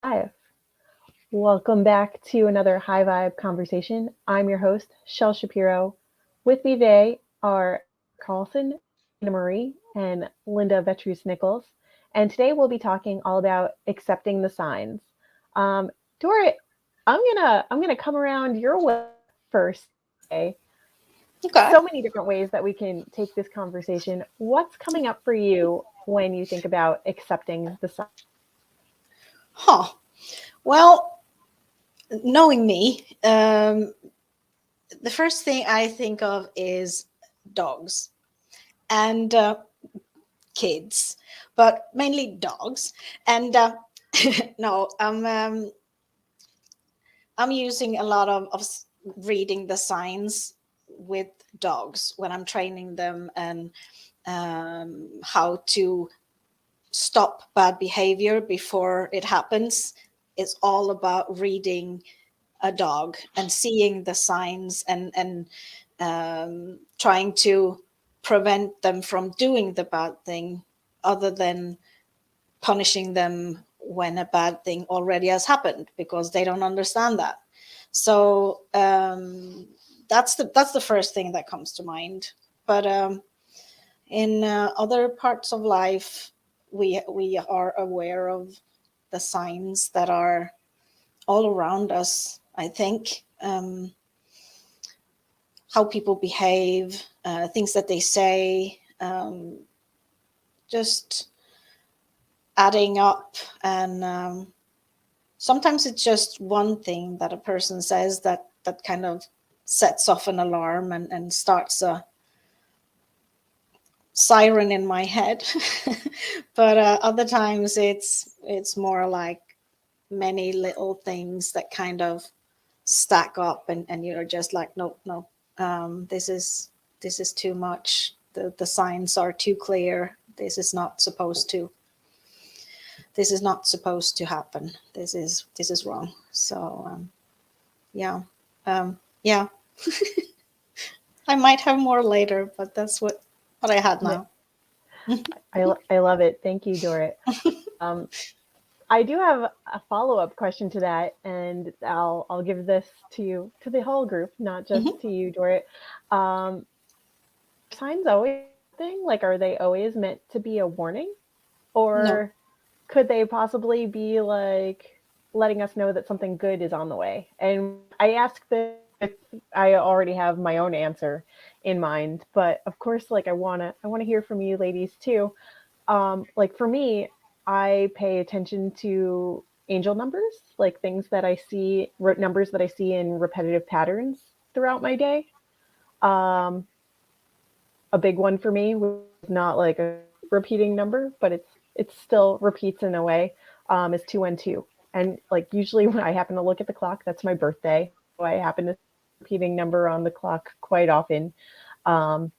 Live. Welcome back to another High Vibe conversation. I'm your host, Shel Shapiro. With me today are Carlson, Anna Marie, and Linda Vetrus Nichols. And today we'll be talking all about accepting the signs. Dorit, I'm gonna come around your way first today. Okay. So many different ways that we can take this conversation. What's coming up for you when you think about accepting the signs? Huh. Well, knowing me, the first thing I think of is dogs and kids, but mainly dogs. And no, I'm using a lot of reading the signs with dogs when I'm training them and how to stop bad behavior before it happens. It's all about reading a dog and seeing the signs and trying to prevent them from doing the bad thing, other than punishing them when a bad thing already has happened, because they don't understand that. So that's the first thing that comes to mind. But in other parts of life, we are aware of the signs that are all around us. I think how people behave, things that they say, just adding up, and sometimes it's just one thing that a person says that kind of sets off an alarm and starts a siren in my head. But other times it's more like many little things that kind of stack up, and you're just like, no, this is too much. The signs are too clear. This is not supposed to happen. This is wrong. So yeah. Yeah. I might have more later, but that's what I had now. I love it. Thank you, Dorit. Um, I do have a follow-up question to that, and I'll give this to the whole group, not just Hmm. to you, Dorit. Um, Signs always a thing? Like, are they always meant to be a warning, No. or could they possibly be like letting us know that something good is on the way? And I ask this. I already have my own answer in mind, but of course, like I wanna hear from you, ladies, too. Like for me, I pay attention to angel numbers, like things that I see, numbers that I see in repetitive patterns throughout my day. Um, a big one for me was not like a repeating number, but it's still repeats in a way. Is 212, and like usually when I happen to look at the clock, that's my birthday. So I happen to see a repeating number on the clock quite often. Um,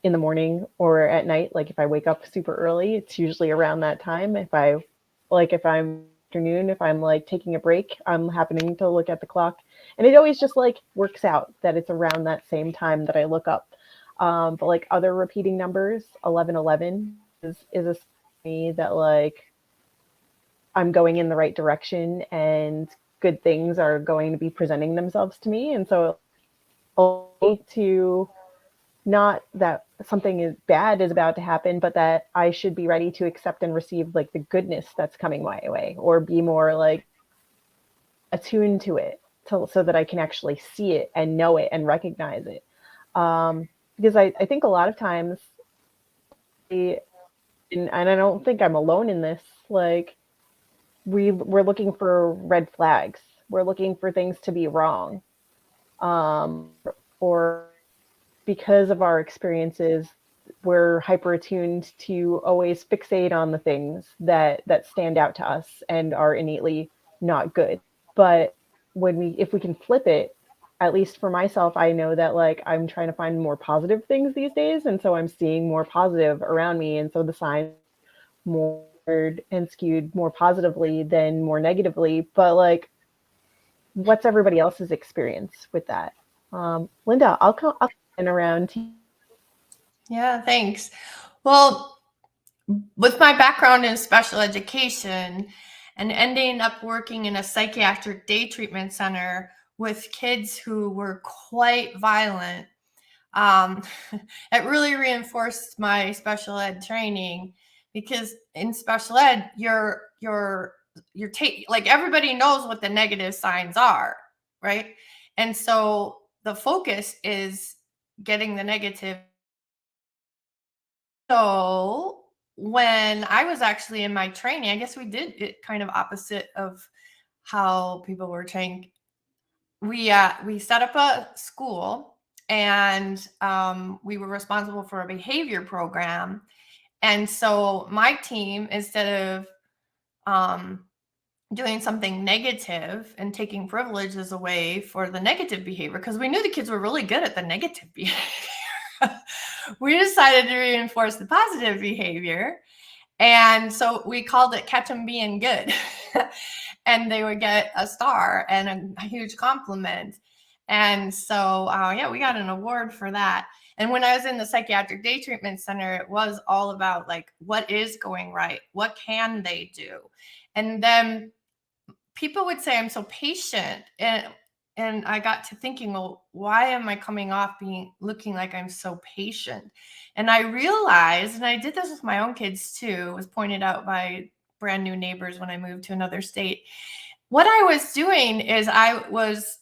in the morning or at night. Like if I wake up super early, it's usually around that time. If I'm afternoon, if I'm like taking a break, I'm happening to look at the clock. And it always just like works out that it's around that same time that I look up. But like other repeating numbers, 1111 is a me that like I'm going in the right direction and good things are going to be presenting themselves to me. And so to not that something is bad is about to happen, but that I should be ready to accept and receive like the goodness that's coming my way, or be more like attuned to it so that I can actually see it and know it and recognize it. Because I think a lot of times, and I don't think I'm alone in this, like we're looking for red flags. We're looking for things to be wrong. Or because of our experiences, we're hyper attuned to always fixate on the things that stand out to us and are innately not good. But if we can flip it, at least for myself, I know that like I'm trying to find more positive things these days, and so I'm seeing more positive around me, and so the signs more and skewed more positively than more negatively. But like, what's everybody else's experience with that? Linda, I'll come in around to you. Yeah, thanks. Well, with my background in special education and ending up working in a psychiatric day treatment center with kids who were quite violent, it really reinforced my special ed training, because in special ed, like everybody knows what the negative signs are, right? And so the focus is getting the negative. So when I was actually in my training, I guess we did it kind of opposite of how people were trained. We set up a school, and we were responsible for a behavior program. And so my team, instead of doing something negative and taking privileges away for the negative behavior, because we knew the kids were really good at the negative behavior, we decided to reinforce the positive behavior. And so we called it Catch 'em Being Good. And they would get a star and a huge compliment. And so, yeah, we got an award for that. And when I was in the psychiatric day treatment center, it was all about like, what is going right? What can they do? And then people would say I'm so patient, and I got to thinking, well, why am I coming off looking like I'm so patient? And I realized, and I did this with my own kids too, it was pointed out by brand new neighbors when I moved to another state. What I was doing is I was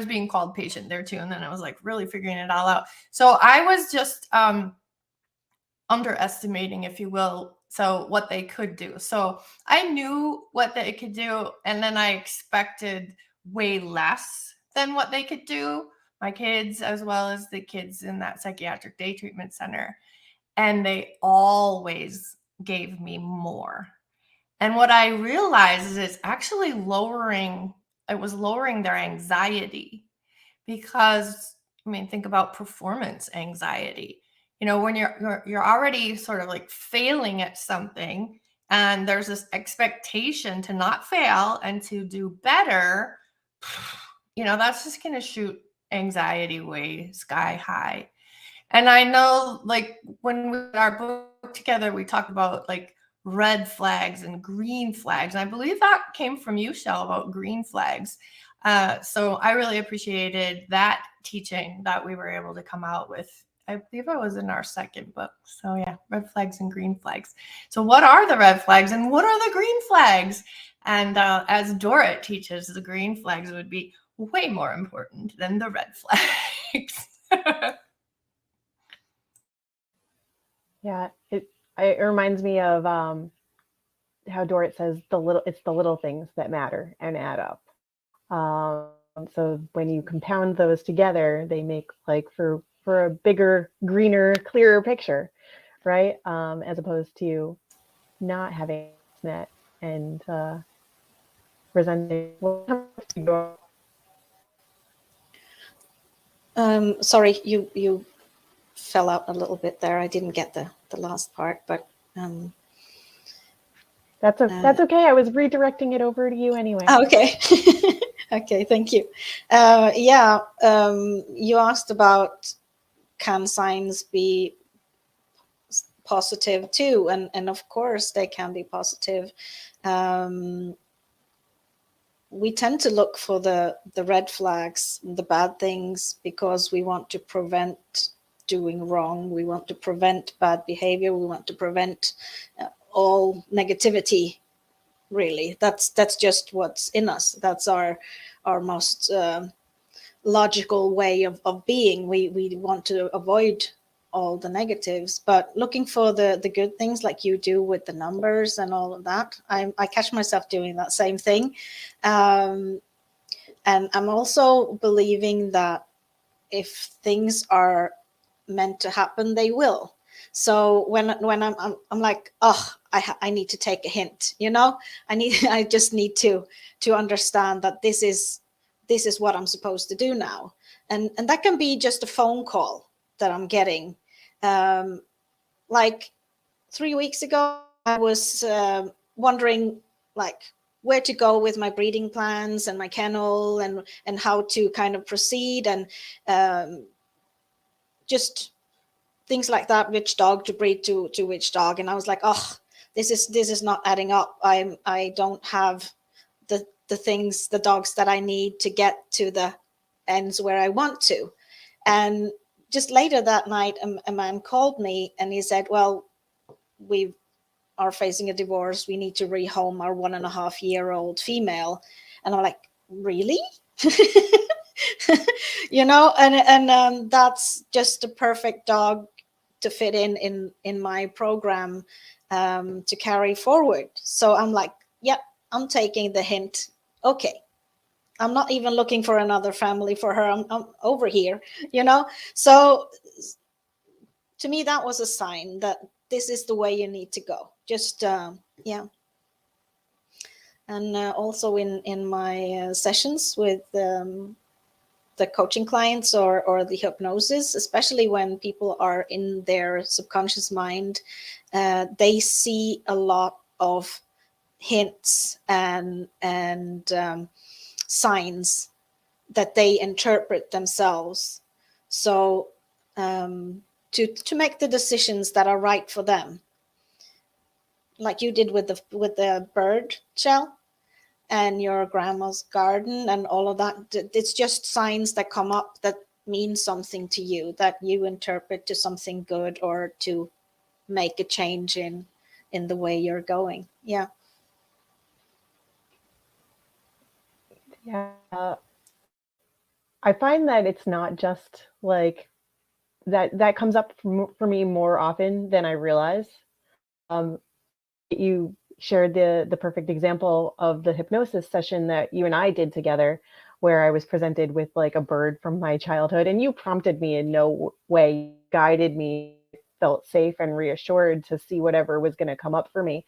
being called patient there too, and then I was like really figuring it all out. So I was just underestimating, if you will, so what they could do. So I knew what they could do, and then I expected way less than what they could do, my kids as well as the kids in that psychiatric day treatment center. And they always gave me more. And what I realized is it was lowering their anxiety, because I mean, think about performance anxiety. You know, when you're already sort of like failing at something, and there's this expectation to not fail and to do better, you know, that's just going to shoot anxiety way sky high. And I know, like, when we did our book together, we talked about like red flags and green flags. And I believe that came from you, Shell, about green flags. So I really appreciated that teaching that we were able to come out with. I believe it was in our second book. So yeah, red flags and green flags. So what are the red flags and what are the green flags? And as Dorrit teaches, the green flags would be way more important than the red flags. Yeah, it reminds me of how Dorrit says it's the little things that matter and add up. So when you compound those together, they make like for a bigger, greener, clearer picture, right? As opposed to not having net and resenting. Sorry, you fell out a little bit there. I didn't get the last part, but that's okay. I was redirecting it over to you anyway. Okay. Okay, thank you. Yeah, you asked about, can signs be positive too? And of course they can be positive. We tend to look for the red flags, the bad things, because we want to prevent doing wrong. We want to prevent bad behavior. We want to prevent all negativity. Really, that's just what's in us. That's our most logical way of being. We want to avoid all the negatives, but looking for the good things, like you do with the numbers and all of that. I catch myself doing that same thing, and I'm also believing that if things are meant to happen, they will. So when I'm like, oh, I need to take a hint, you know, I just need to understand that this is what I'm supposed to do now, and that can be just a phone call that I'm getting. Like 3 weeks ago, I was wondering like where to go with my breeding plans and my kennel, and how to kind of proceed, and just things like that, which dog to breed to which dog. And I was like, oh, this is not adding up. I don't have the things, the dogs that I need to get to the ends where I want to. And just later that night, a man called me and he said, well, we are facing a divorce. We need to rehome our 1.5-year-old female. And I'm like, really? You know, and that's just the perfect dog to fit in my program, to carry forward. So I'm like, yep, I'm taking the hint. Okay, I'm not even looking for another family for her. I'm over here, you know. So to me, that was a sign that this is the way you need to go. Just yeah. And also in my sessions with the coaching clients or the hypnosis, especially when people are in their subconscious mind, they see a lot of hints and signs that they interpret themselves. So to make the decisions that are right for them, like you did with the bird shell and your grandma's garden and all of that. It's just signs that come up that mean something to you, that you interpret to something good or to make a change in the way you're going. Yeah. Yeah. I find that it's not just like that comes up for me more often than I realize. Um, you shared the perfect example of the hypnosis session that you and I did together, where I was presented with like a bird from my childhood, and you prompted me in no way, guided me, felt safe and reassured to see whatever was going to come up for me.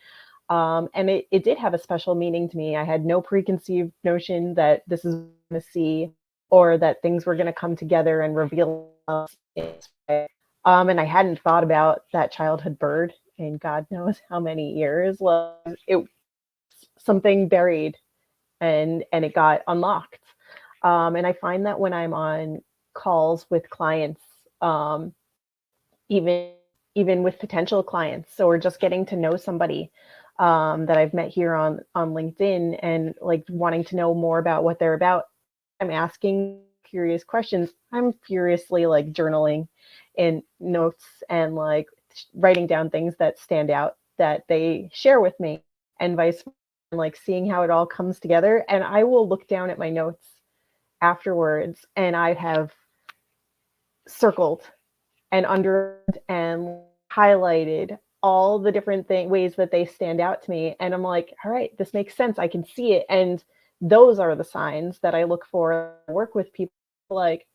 And it did have a special meaning to me. I had no preconceived notion that this is going to see, or that things were going to come together and reveal us in this way. And I hadn't thought about that childhood bird in God knows how many years. Like, it was something buried, and it got unlocked. And I find that when I'm on calls with clients, even even with potential clients, or just getting to know somebody that I've met here on LinkedIn, and like wanting to know more about what they're about, I'm asking curious questions. I'm furiously like journaling in notes and like writing down things that stand out that they share with me, and vice versa, and like seeing how it all comes together. And I will look down at my notes afterwards, and I have circled and underlined and highlighted all the different ways that they stand out to me. And I'm like, all right, this makes sense. I can see it. And those are the signs that I look for, work with people. Like,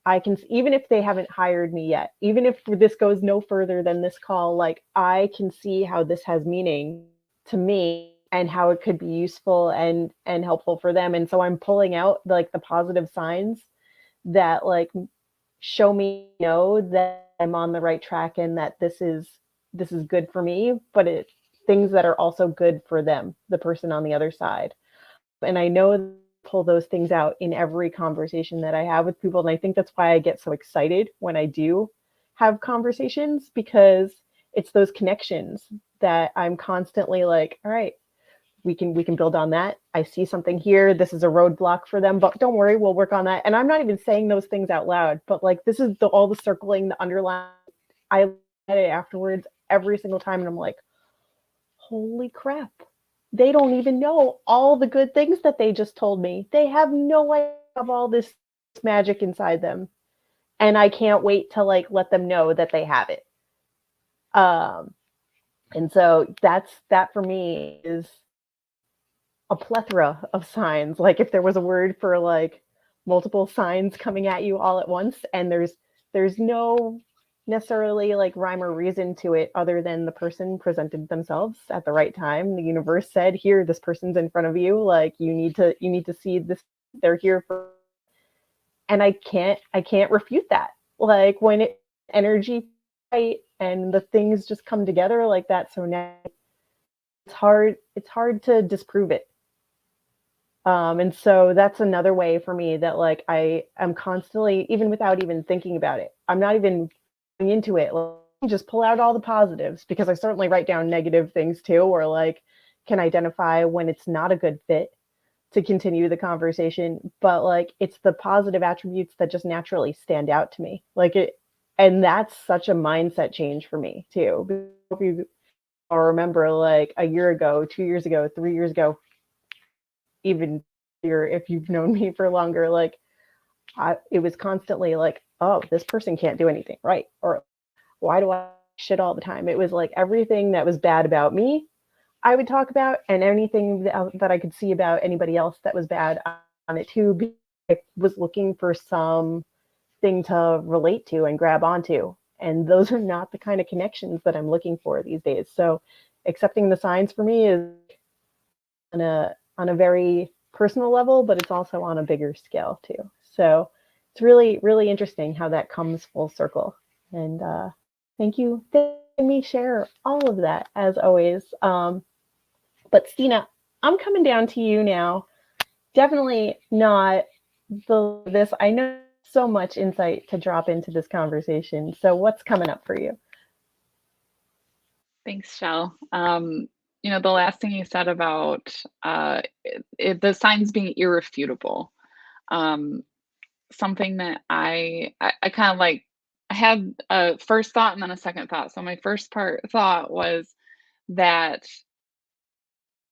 I can, even if they haven't hired me yet, even if this goes no further than this call, like I can see how this has meaning to me and how it could be useful and helpful for them. And so I'm pulling out like the positive signs that like show me, that I'm on the right track, and that this is good for me, but it's things that are also good for them, the person on the other side. And I know that I pull those things out in every conversation that I have with people. And I think that's why I get so excited when I do have conversations, because it's those connections that I'm constantly like, all right, we can build on that. I see something here. This is a roadblock for them, but don't worry, we'll work on that. And I'm not even saying those things out loud, but like this is all the circling, the underline. I look at it afterwards every single time, and I'm like, holy crap. They don't even know all the good things that they just told me. They have no idea of all this magic inside them. And I can't wait to like let them know that they have it. And so that for me is a plethora of signs. Like if there was a word for like multiple signs coming at you all at once, and there's no necessarily like rhyme or reason to it, other than the person presented themselves at the right time. The universe said, here, this person's in front of you, like you need to see this, they're here for. And I can't refute that. Like when it energy right and the things just come together like that, so now it's hard to disprove it. And so that's another way for me that like I am constantly, even without even thinking about it, I'm not even going into it, like, just pull out all the positives, because I certainly write down negative things too, or like can identify when it's not a good fit to continue the conversation. But like it's the positive attributes that just naturally stand out to me. Like it, and that's such a mindset change for me too. If you or remember like a year ago, 2 years ago, 3 years ago, even if you've known me for longer, like it was constantly like, oh, this person can't do anything right, or why do I shit all the time? It was like everything that was bad about me, I would talk about, and anything that I could see about anybody else that was bad on it too. I was looking for something to relate to and grab onto. And those are not the kind of connections that I'm looking for these days. So accepting the signs for me is on a very personal level, but it's also on a bigger scale too. So it's really, really interesting how that comes full circle. And thank you for letting me share all of that as always. But Stina, I'm coming down to you now. Definitely not this. I know so much insight to drop into this conversation. So what's coming up for you? Thanks, Shell. The last thing you said about the signs being irrefutable, um, something that I kind of like, I had a first thought and then a second thought. So my first thought was that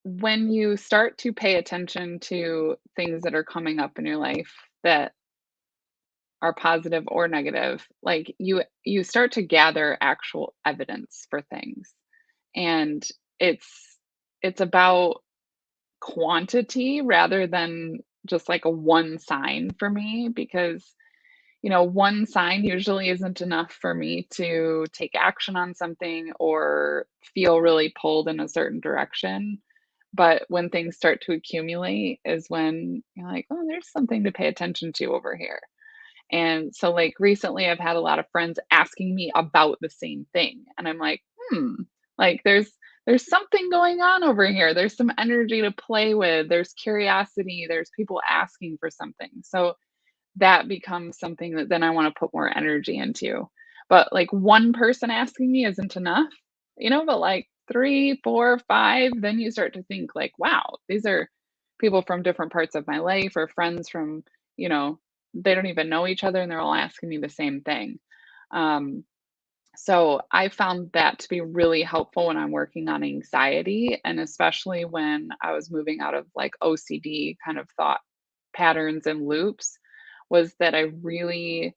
when you start to pay attention to things that are coming up in your life that are positive or negative, like you start to gather actual evidence for things. And it's it's about quantity rather than just like a one sign for me, because one sign usually isn't enough for me to take action on something or feel really pulled in a certain direction. But when things start to accumulate is when you're like, oh, there's something to pay attention to over here. And so, like, recently, I've had a lot of friends asking me about the same thing. And I'm like, like, there's something going on over here. There's some energy to play with. There's curiosity. There's people asking for something. So that becomes something that then I want to put more energy into. But like one person asking me isn't enough, but like three, four, five, then you start to think like, wow, these are people from different parts of my life or friends from, you know, they don't even know each other and they're all asking me the same thing. Um, so I found that to be really helpful when I'm working on anxiety, and especially when I was moving out of like OCD kind of thought patterns and loops, was that I really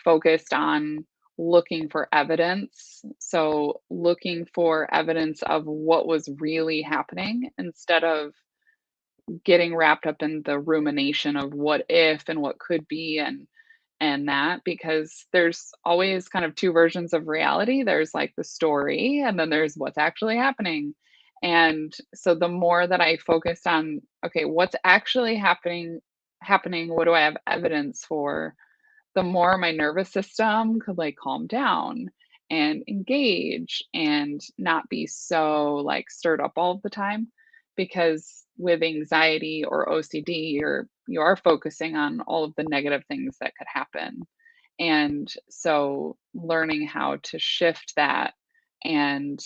focused on looking for evidence. So looking for evidence of what was really happening instead of getting wrapped up in the rumination of what if and what could be, and that, because there's always kind of two versions of reality. There's like the story and then there's what's actually happening. And so the more that I focused on, okay, what's actually happening, what do I have evidence for, the more my nervous system could like calm down and engage and not be so like stirred up all the time. Because with anxiety or OCD, you are focusing on all of the negative things that could happen. And so learning how to shift that and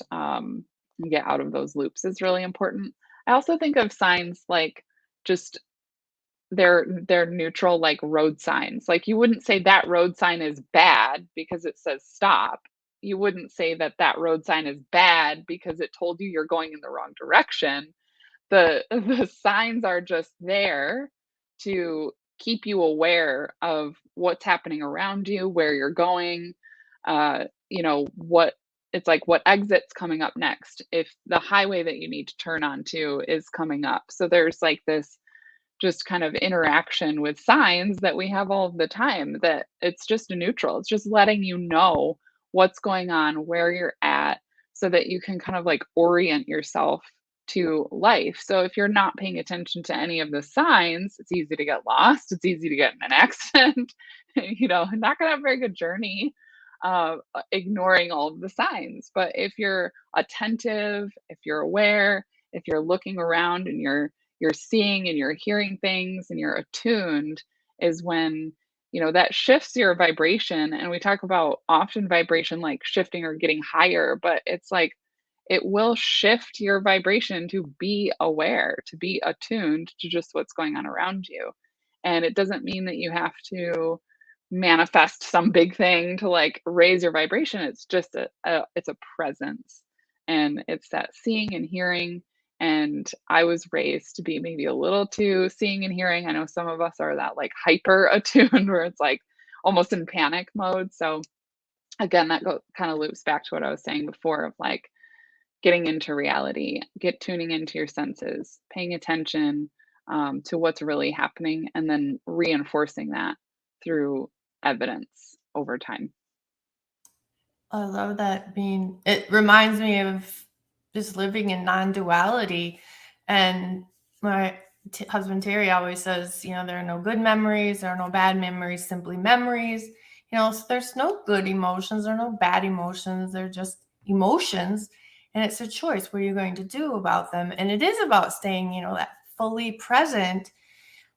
get out of those loops is really important. I also think of signs like just they're neutral, like road signs. Like, you wouldn't say that road sign is bad because it says stop. You wouldn't say that that road sign is bad because it told you you're going in the wrong direction. The signs are just there to keep you aware of what's happening around you, where you're going, what it's like, what exit's coming up next, if the highway that you need to turn onto is coming up. So there's like this just kind of interaction with signs that we have all of the time, that it's just a neutral. It's just letting you know what's going on, where you're at, so that you can kind of like orient yourself to life. So if you're not paying attention to any of the signs, it's easy to get lost. It's easy to get in an accident, not gonna have a very good journey, ignoring all of the signs. But if you're attentive, if you're aware, if you're looking around and you're seeing and you're hearing things and you're attuned, is when that shifts your vibration. And we talk about often vibration like shifting or getting higher, but it's like it will shift your vibration to be aware, to be attuned to just what's going on around you. And it doesn't mean that you have to manifest some big thing to like raise your vibration. It's just it's a presence, and it's that seeing and hearing. And I was raised to be maybe a little too seeing and hearing. I know some of us are that like hyper attuned where it's like almost in panic mode. So again, that kind of loops back to what I was saying before of like getting into reality, tuning into your senses, paying attention to what's really happening, and then reinforcing that through evidence over time. I love that. It reminds me of just living in non-duality. And my husband Terry always says, there are no good memories, there are no bad memories, simply memories. So there's no good emotions, there are no bad emotions, they're just emotions. And it's a choice. What are you going to do about them? And it is about staying, that fully present.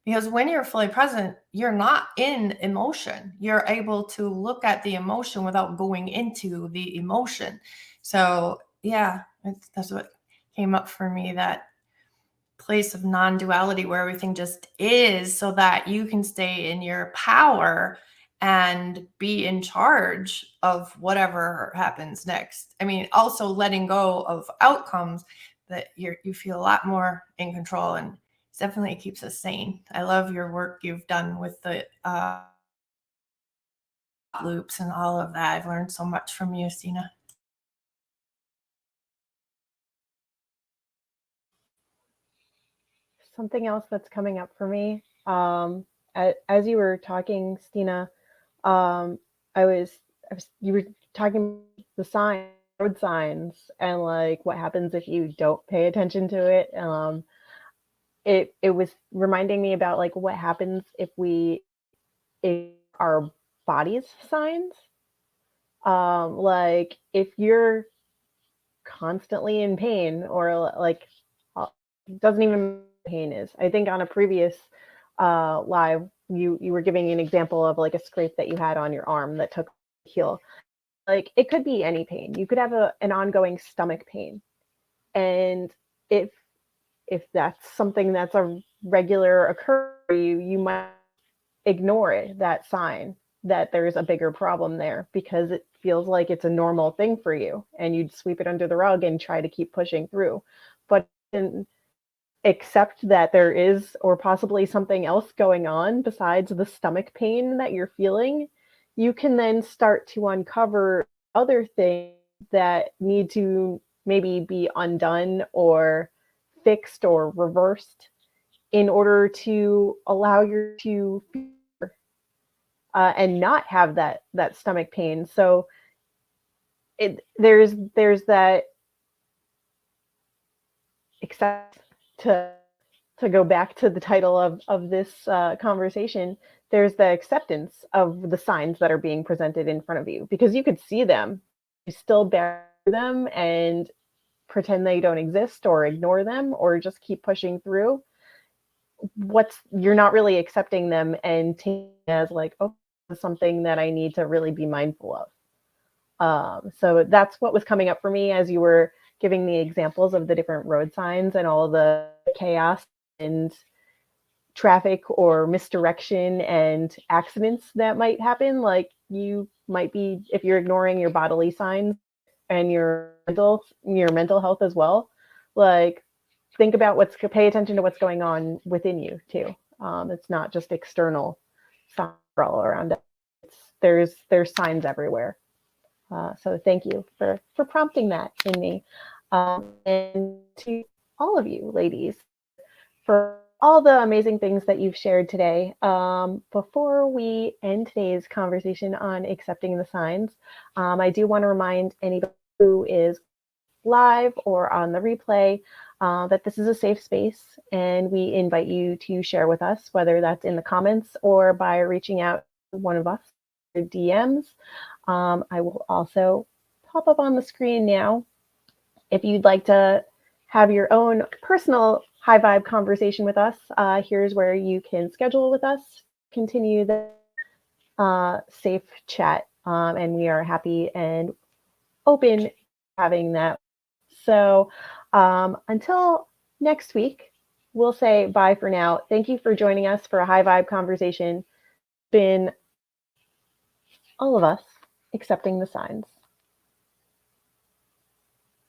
Because when you're fully present, you're not in emotion. You're able to look at the emotion without going into the emotion. So yeah, that's what came up for me, that place of non-duality where everything just is, so that you can stay in your power and be in charge of whatever happens next. I mean, also letting go of outcomes, that you feel a lot more in control, and definitely keeps us sane. I love your work you've done with the loops and all of that. I've learned so much from you, Stina. Something else that's coming up for me, as you were talking, Stina, you were talking the road signs, and like what happens if you don't pay attention to it. It was reminding me about like what happens if our body's signs. Like if you're constantly in pain, or like doesn't even pain is. I think on a previous live, you were giving an example of like a scrape that you had on your arm that took to heal. Like it could be any pain. You could have an ongoing stomach pain, and if that's something that's a regular occurrence for you, you might ignore it, that sign that there's a bigger problem there, because it feels like it's a normal thing for you, and you'd sweep it under the rug and try to keep pushing through. But accept that there is, or possibly something else going on besides the stomach pain that you're feeling, you can then start to uncover other things that need to maybe be undone or fixed or reversed in order to allow you to feel and not have that stomach pain. So there's that accept to go back to the title of this conversation. There's the acceptance of the signs that are being presented in front of you, because you could see them, you still bear them and pretend they don't exist, or ignore them, or just keep pushing through. You're not really accepting them and taking it as like, oh, this is something that I need to really be mindful of. So that's what was coming up for me as you were giving the examples of the different road signs and all the chaos and traffic or misdirection and accidents that might happen. Like you might be, if you're ignoring your bodily signs and your mental health as well, like think about pay attention to what's going on within you too. It's not just external signs all around us. There's signs everywhere. So thank you for prompting that in me. And to all of you ladies for all the amazing things that you've shared today. Before we end today's conversation on accepting the signs, I do want to remind anybody who is live or on the replay that this is a safe space, and we invite you to share with us, whether that's in the comments or by reaching out to one of us through DMs. I will also pop up on the screen now. If you'd like to have your own personal high vibe conversation with us, here's where you can schedule with us, continue the safe chat, and we are happy and open having that. So until next week, we'll say bye for now. Thank you for joining us for a high vibe conversation. Been all of us accepting the signs.